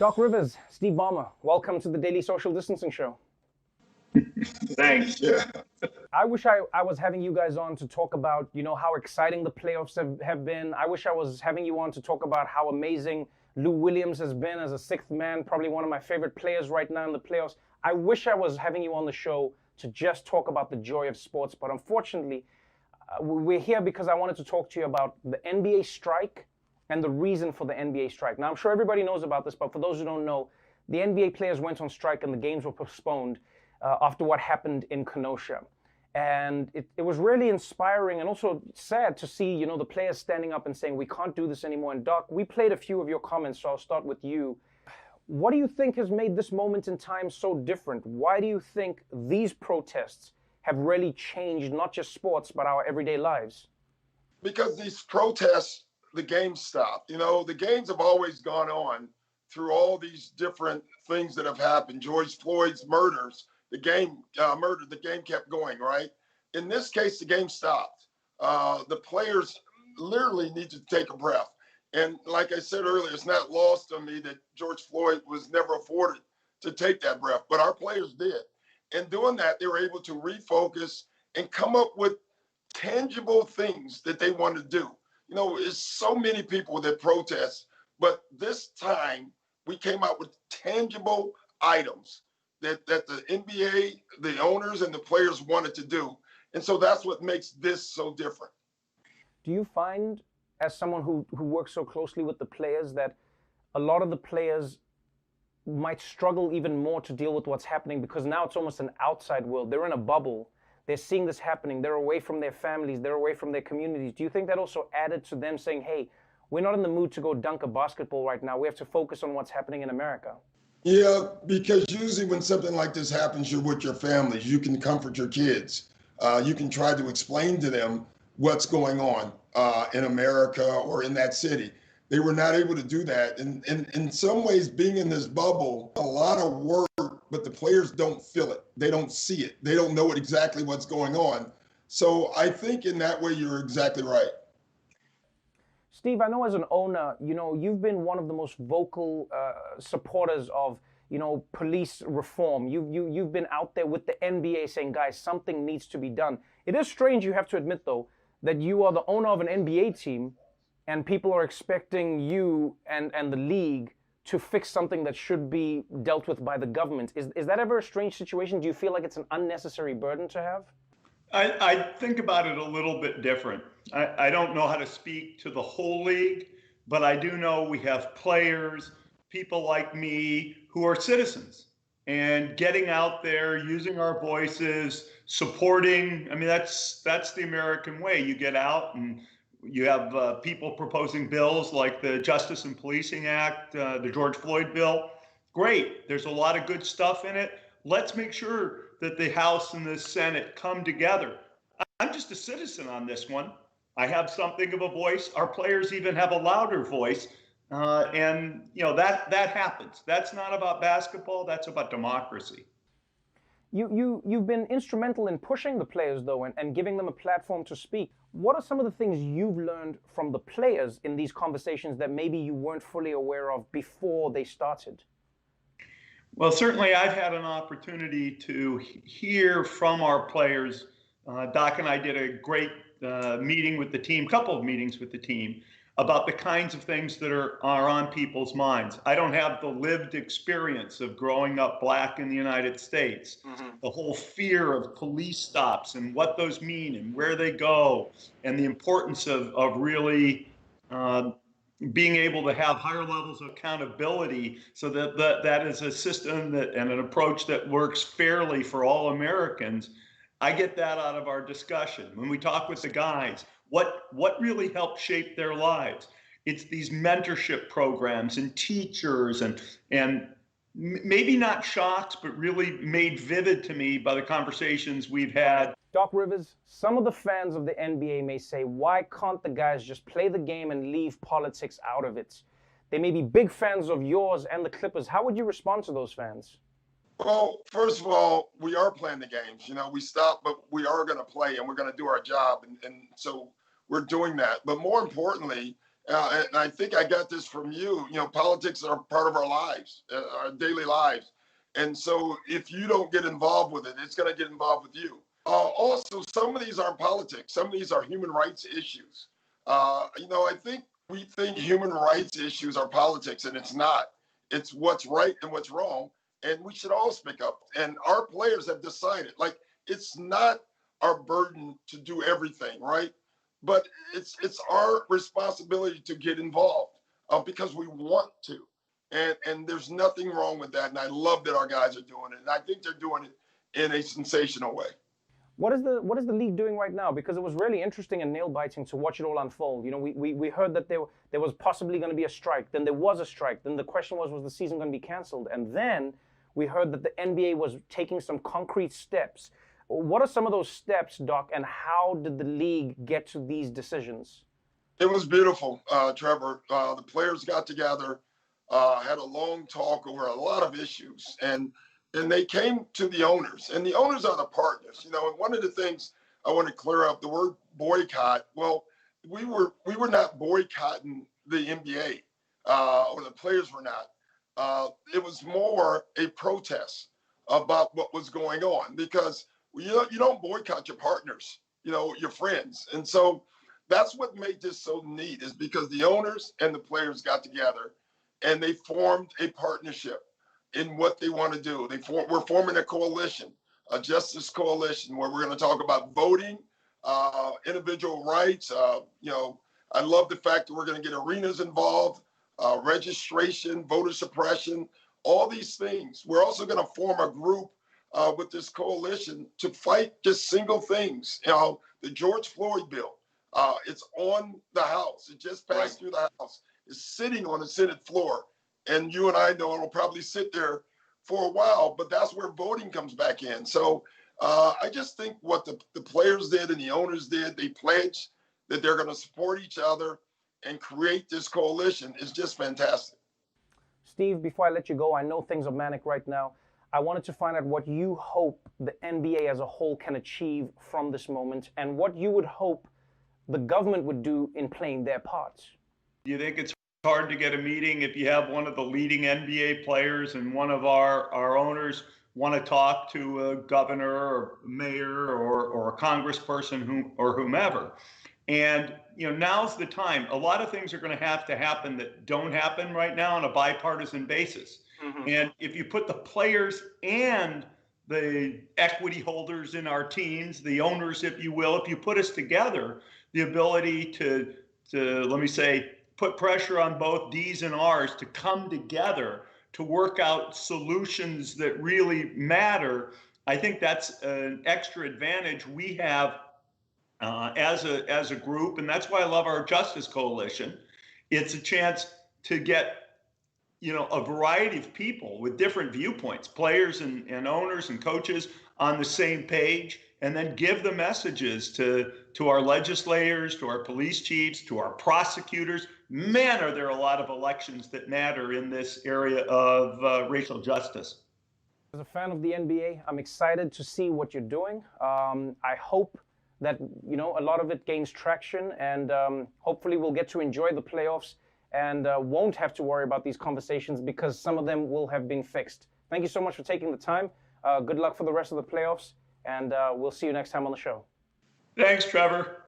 Doc Rivers, Steve Ballmer, welcome to the Daily Social Distancing Show. Thanks. Yeah. I wish I was having you guys on to talk about, how exciting the playoffs have been. I wish I was having you on to talk about how amazing Lou Williams has been as a sixth man, probably one of my favorite players right now in the playoffs. I wish I was having you on the show to just talk about the joy of sports, but unfortunately, we're here because I wanted to talk to you about the NBA strike and the reason for the NBA strike. Now, I'm sure everybody knows about this, but for those who don't know, the NBA players went on strike and the games were postponed after what happened in Kenosha. And it was really inspiring and also sad to see, the players standing up and saying, we can't do this anymore. And Doc, we played a few of your comments, so I'll start with you. What do you think has made this moment in time so different? Why do you think these protests have really changed not just sports, but our everyday lives? Because these protests, the games stopped. The games have always gone on through all these different things that have happened. George Floyd's murders, the game kept going, right? In this case, the game stopped. The players literally need to take a breath. And like I said earlier, it's not lost on me that George Floyd was never afforded to take that breath, but our players did. And doing that, they were able to refocus and come up with tangible things that they wanted to do. It's so many people that protest, but this time we came out with tangible items that the NBA, the owners, and the players wanted to do. And so that's what makes this so different. Do you find, as someone who works so closely with the players, that a lot of the players might struggle even more to deal with what's happening because now it's almost an outside world? They're in a bubble. They're seeing this happening. They're away from their families. They're away from their communities. Do you think that also added to them saying, hey, we're not in the mood to go dunk a basketball right now. We have to focus on what's happening in America? Yeah, because usually when something like this happens, you're with your families. You can comfort your kids. You can try to explain to them what's going on in America or in that city. They were not able to do that. And in some ways, being in this bubble, a lot of work, but the players don't feel it. They don't see it. They don't know exactly what's going on. So I think in that way, you're exactly right. Steve, I know as an owner, you've been one of the most vocal supporters of, police reform. You've been out there with the NBA saying, guys, something needs to be done. It is strange, you have to admit, though, that you are the owner of an NBA team and people are expecting you and the league to fix something that should be dealt with by the government. Is that ever a strange situation? Do you feel like it's an unnecessary burden to have? I think about it a little bit different. I don't know how to speak to the whole league, but I do know we have players, people like me who are citizens, and getting out there, using our voices, supporting. I mean, that's the American way. You get out and you have people proposing bills like the Justice and Policing Act, the George Floyd bill. Great. There's a lot of good stuff in it. Let's make sure that the House and the Senate come together. I'm just a citizen on this one. I have something of a voice. Our players even have a louder voice. And that happens. That's not about basketball. That's about democracy. You've been instrumental in pushing the players, though, and giving them a platform to speak. What are some of the things you've learned from the players in these conversations that maybe you weren't fully aware of before they started? Well, certainly I've had an opportunity to hear from our players. Doc and I did a great meeting with the team, couple of meetings with the team, about the kinds of things that are on people's minds. I don't have the lived experience of growing up Black in the United States. Mm-hmm. The whole fear of police stops and what those mean and where they go, and the importance of really being able to have higher levels of accountability so that is a system and an approach that works fairly for all Americans. I get that out of our discussion. When we talk with the guys, what really helped shape their lives? It's these mentorship programs and teachers and maybe not shocks, but really made vivid to me by the conversations we've had. Doc Rivers, some of the fans of the NBA may say, why can't the guys just play the game and leave politics out of it? They may be big fans of yours and the Clippers. How would you respond to those fans? Well, first of all, we are playing the games. We stopped, but we are going to play and we're going to do our job. And so we're doing that. But more importantly, And I think I got this from you. You know, politics are part of our lives, our daily lives. And so if you don't get involved with it, it's going to get involved with you. Also, some of these aren't politics. Some of these are human rights issues. You know, I think we think human rights issues are politics, and it's not. It's what's right and what's wrong. And we should all speak up. And our players have decided, like, it's not our burden to do everything, right? But it's our responsibility to get involved because we want to. And there's nothing wrong with that. And I love that our guys are doing it. And I think they're doing it in a sensational way. What is the league doing right now? Because it was really interesting and nail-biting to watch it all unfold. You know, we heard that there was possibly going to be a strike. Then there was a strike. Then the question was the season going to be canceled? And then we heard that the NBA was taking some concrete steps. What are some of those steps, Doc, and how did the league get to these decisions? It was beautiful, Trevor. The players got together, had a long talk over a lot of issues, and they came to the owners, and the owners are the partners. You know, and one of the things I want to clear up, the word boycott. Well, we were not boycotting the NBA, or the players were not. It was more a protest about what was going on, because you don't boycott your partners, you know, your friends. And so that's what made this so neat, is because the owners and the players got together and they formed a partnership in what they want to do. We're forming a coalition, a justice coalition, where we're going to talk about voting, individual rights. You know, I love the fact that we're going to get arenas involved, registration, voter suppression, all these things. We're also going to form a group with this coalition to fight just single things. You know, the George Floyd bill, it's on the House. It just passed through the House. It's sitting on the Senate floor. And you and I know it'll probably sit there for a while, but that's where voting comes back in. So I just think what the players did and the owners did, they pledged that they're going to support each other and create this coalition, is just fantastic. Steve, before I let you go, I know things are manic right now. I wanted to find out what you hope the NBA as a whole can achieve from this moment, and what you would hope the government would do in playing their parts. Do you think it's hard to get a meeting if you have one of the leading NBA players and one of our owners want to talk to a governor or mayor or a congressperson or whomever? And, you know, now's the time. A lot of things are going to happen that don't happen right now on a bipartisan basis. Mm-hmm. And if you put the players and the equity holders in our teams, the owners, if you will, if you put us together, the ability to let me say, put pressure on both D's and R's to come together to work out solutions that really matter, I think that's an extra advantage we have as a group. And that's why I love our Justice Coalition. It's a chance to get, you know, a variety of people with different viewpoints, players and owners and coaches on the same page, and then give the messages to our legislators, to our police chiefs, to our prosecutors. Man, are there a lot of elections that matter in this area of racial justice. As a fan of the NBA, I'm excited to see what you're doing. I hope that, you know, a lot of it gains traction, and hopefully we'll get to enjoy the playoffs and won't have to worry about these conversations, because some of them will have been fixed. Thank you so much for taking the time. Good luck for the rest of the playoffs, and we'll see you next time on the show. Thanks, Trevor.